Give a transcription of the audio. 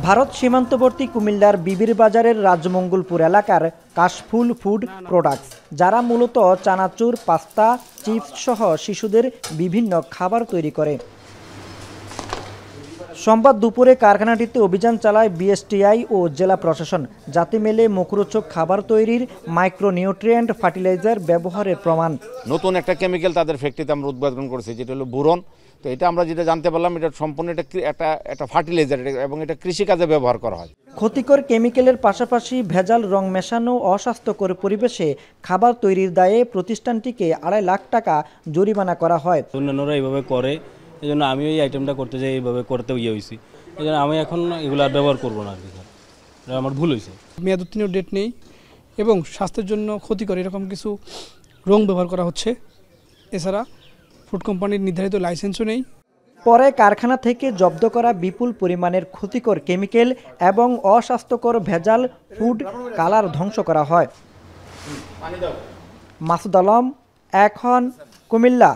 ভারত সীমান্তবর্তী কুমিল্লার বিবির বাজারের রাজমঙ্গলপুর এলাকার কাশফুল ফুড প্রোডাক্টস, যারা মূলত চানাচুর, পাস্তা, চিপস সহ শিশুদের বিভিন্ন খাবার তৈরি করে। সোমবার দুপুরে কারখানাটিতে অভিযান চালায় বিএসটিআই ও জেলা প্রশাসন, যাতে মেলে মুখরোচক খাবার তৈরির মাইক্রোনিউট্রিয়েন্ট ফার্টিলাইজার ব্যবহারের প্রমাণ। নতুন একটা কেমিক্যাল তাদের ফ্যাক্টরিতে আমরা উৎপাদন করেছি, যেটা হলো বোরন। তো এটা আমরা যেটা জানতে পারলাম, এটা সম্পূর্ণ একটা ফার্টিলাইজার এবং এটা কৃষিকাজে ব্যবহার করা হয়। ক্ষতিকর কেমিক্যালের পাশাপাশি ভেজাল রং মেশানো, অস্বাস্থ্যকর পরিবেশে খাবার তৈরির দায়ে প্রতিষ্ঠানটিকে 2.5 লাখ টাকা জরিমানা করা হয়। অন্যান্যরা এইভাবে করে, এই জন্য আমি এই আইটেমটা করতে যাই, এইভাবে করতে হয়েছি। এই জন্য আমি এখন এগুলো আর ব্যবহার করবো না, আর কি স্যার, আমার ভুল হয়েছে। মেয়াদ উত্তীর্ণ ডেট নেই এবং স্বাস্থ্যের জন্য ক্ষতিকর এরকম কিছু রং ব্যবহার করা হচ্ছে। এছাড়া ফুড কোম্পানির নির্ধারিত লাইসেন্সও নেই। পরে কারখানা থেকে জব্দ করা বিপুল পরিমাণের ক্ষতিকর কেমিক্যাল এবং অস্বাস্থ্যকর ভেজাল ফুড কালার ধ্বংস করা হয়। মাসুদ আলম, এখন, কুমিল্লা।